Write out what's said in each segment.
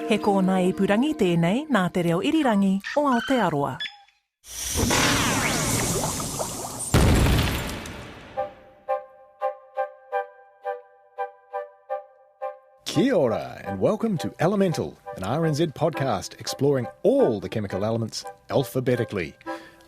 He kōna ipurangi tēnei nā te reo irirangi o Aotearoa. Kia ora, and welcome to Elemental, an RNZ podcast exploring all the chemical elements alphabetically.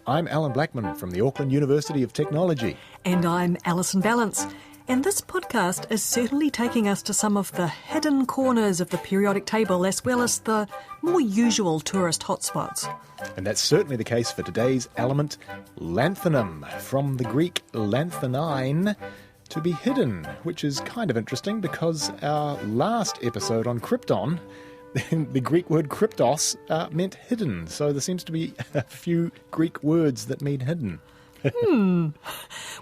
I'm Allan Blackman from the Auckland University of Technology. And I'm Alison Vallance. And this podcast is certainly taking us to some of the hidden corners of the periodic table as well as the more usual tourist hotspots. And that's certainly the case for today's element, lanthanum, from the Greek lanthanine, to be hidden, which is kind of interesting because our last episode on krypton, the Greek word kryptos, meant hidden. So there seems to be a few Greek words that mean hidden.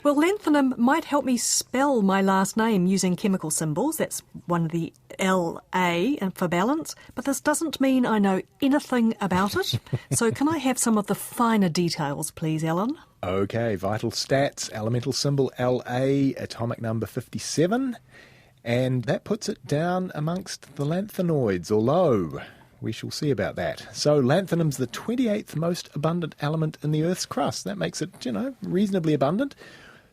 Well, lanthanum might help me spell my last name using chemical symbols. That's one of the LA for balance. But this doesn't mean I know anything about it. So can I have some of the finer details, please, Ellen? Okay, vital stats, elemental symbol La, atomic number 57. And that puts it down amongst the lanthanoids, although we shall see about that. So lanthanum's the 28th most abundant element in the Earth's crust. That makes it, reasonably abundant.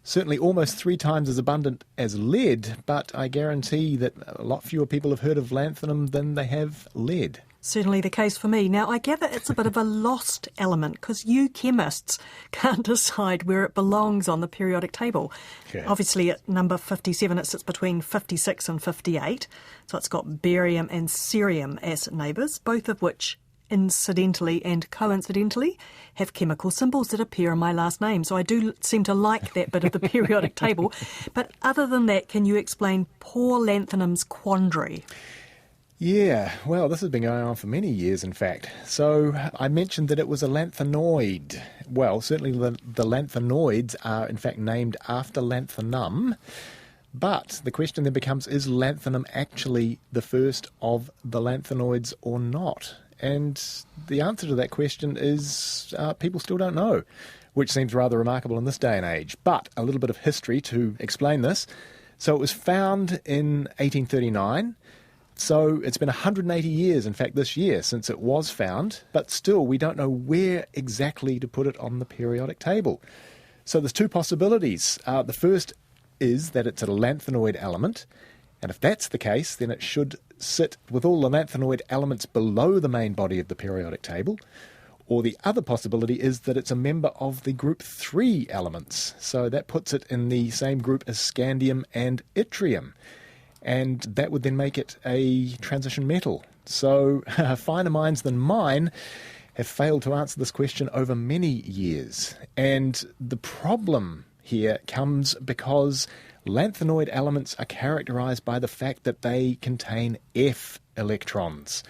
Certainly almost 3 times as abundant as lead, but I guarantee that a lot fewer people have heard of lanthanum than they have lead. Certainly the case for me. Now, I gather it's a bit of a lost element because you chemists can't decide where it belongs on the periodic table. Yeah. Obviously, at number 57, it sits between 56 and 58. So it's got barium and cerium as neighbours, both of which, incidentally and coincidentally, have chemical symbols that appear in my last name. So I do seem to like that bit of the periodic table. But other than that, can you explain poor lanthanum's quandary? Yeah, well, this has been going on for many years, in fact. So I mentioned that it was a lanthanoid. Well, certainly the lanthanoids are, in fact, named after lanthanum. But the question then becomes, is lanthanum actually the first of the lanthanoids or not? And the answer to that question is people still don't know, which seems rather remarkable in this day and age. But a little bit of history to explain this. So it was found in 1839. So it's been 180 years, in fact, this year since it was found, but still we don't know where exactly to put it on the periodic table. So there's 2 possibilities. The first is that it's a lanthanoid element, and if that's the case, then it should sit with all the lanthanoid elements below the main body of the periodic table. Or the other possibility is that it's a member of the group 3 elements. So that puts it in the same group as scandium and yttrium. And that would then make it a transition metal. So finer minds than mine have failed to answer this question over many years. And the problem here comes because lanthanoid elements are characterized by the fact that they contain F electrons.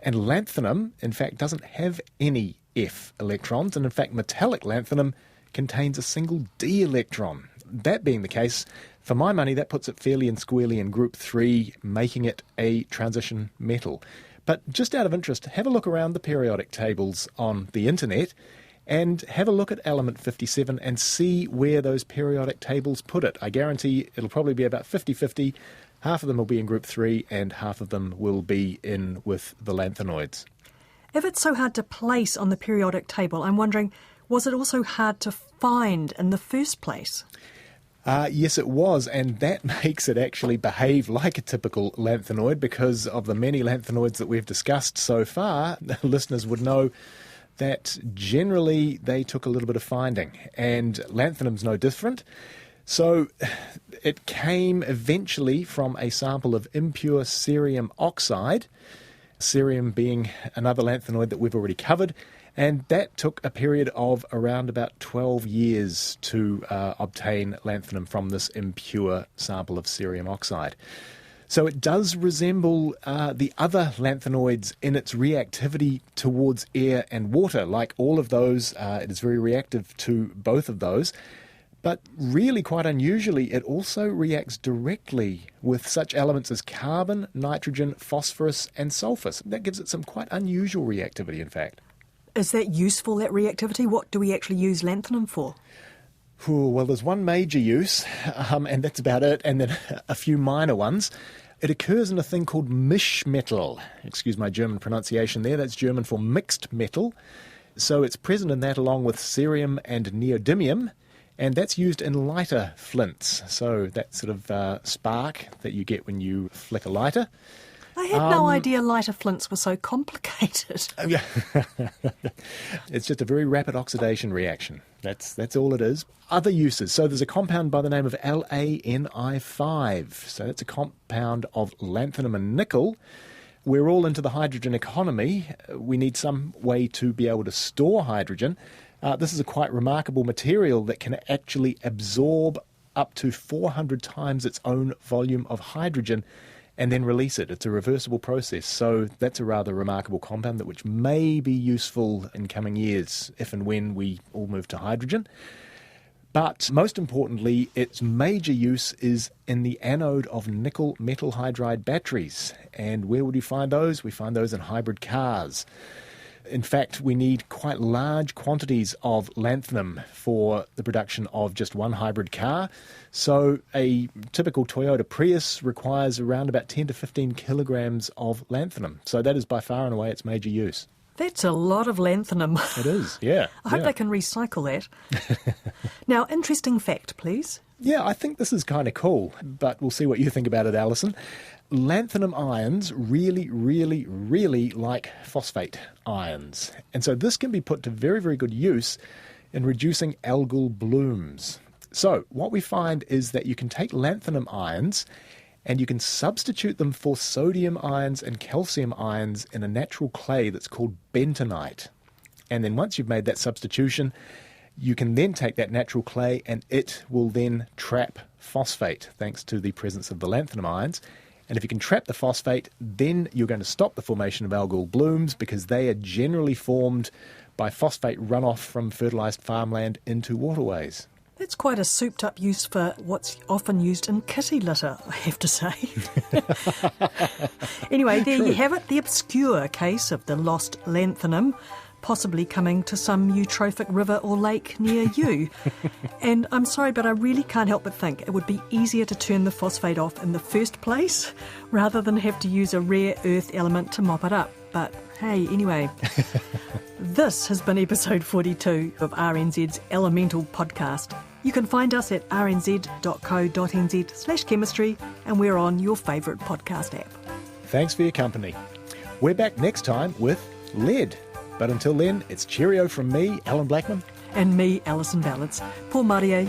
And lanthanum, in fact, doesn't have any F electrons. And in fact, metallic lanthanum contains a single D electron. That being the case, for my money, that puts it fairly and squarely in group 3, making it a transition metal. But just out of interest, have a look around the periodic tables on the internet and have a look at element 57 and see where those periodic tables put it. I guarantee it'll probably be about 50-50. Half of them will be in group 3 and half of them will be in with the lanthanoids. If it's so hard to place on the periodic table, I'm wondering, was it also hard to find in the first place? Yes, it was, and that makes it actually behave like a typical lanthanoid because of the many lanthanoids that we've discussed so far. The listeners would know that generally they took a little bit of finding, and lanthanum's no different. So it came eventually from a sample of impure cerium oxide, cerium being another lanthanoid that we've already covered, and that took a period of around about 12 years to obtain lanthanum from this impure sample of cerium oxide. So it does resemble the other lanthanoids in its reactivity towards air and water. Like all of those, it is very reactive to both of those. But really, quite unusually, it also reacts directly with such elements as carbon, nitrogen, phosphorus, and sulfur. That gives it some quite unusual reactivity, in fact. Is that useful, that reactivity? What do we actually use lanthanum for? Well, there's one major use, and that's about it, and then a few minor ones. It occurs in a thing called Mischmetal. Excuse my German pronunciation there. That's German for mixed metal. So it's present in that along with cerium and neodymium, and that's used in lighter flints. So that sort of spark that you get when you flick a lighter. I had no idea lighter flints were so complicated. It's just a very rapid oxidation reaction. That's all it is. Other uses. So there's a compound by the name of LANI5. So that's a compound of lanthanum and nickel. We're all into the hydrogen economy. We need some way to be able to store hydrogen. This is a quite remarkable material that can actually absorb up to 400 times its own volume of hydrogen and then release it. It's a reversible process. So that's a rather remarkable compound which may be useful in coming years if and when we all move to hydrogen. But most importantly, its major use is in the anode of nickel metal hydride batteries. And where would you find those? We find those in hybrid cars. In fact, we need quite large quantities of lanthanum for the production of just one hybrid car. So a typical Toyota Prius requires around about 10 to 15 kilograms of lanthanum. So that is by far and away its major use. That's a lot of lanthanum. It is, yeah. I hope they can recycle that. Now, interesting fact, please. Yeah, I think this is kind of cool, but we'll see what you think about it, Alison. Lanthanum ions really, really, really like phosphate ions. And so this can be put to very, very good use in reducing algal blooms. So what we find is that you can take lanthanum ions and you can substitute them for sodium ions and calcium ions in a natural clay that's called bentonite. And then once you've made that substitution, you can then take that natural clay and it will then trap phosphate thanks to the presence of the lanthanum ions. And if you can trap the phosphate, then you're going to stop the formation of algal blooms because they are generally formed by phosphate runoff from fertilised farmland into waterways. That's quite a souped-up use for what's often used in kitty litter, I have to say. Anyway, there you have it, the obscure case of the lost lanthanum, possibly coming to some eutrophic river or lake near you. And I'm sorry, but I really can't help but think it would be easier to turn the phosphate off in the first place rather than have to use a rare earth element to mop it up. But hey, anyway, this has been episode 42 of RNZ's Elemental Podcast. You can find us at rnz.co.nz/chemistry, and we're on your favourite podcast app. Thanks for your company. We're back next time with lead. But until then, it's cheerio from me, Allan Blackman. And me, Alison Valance. Paul Marie.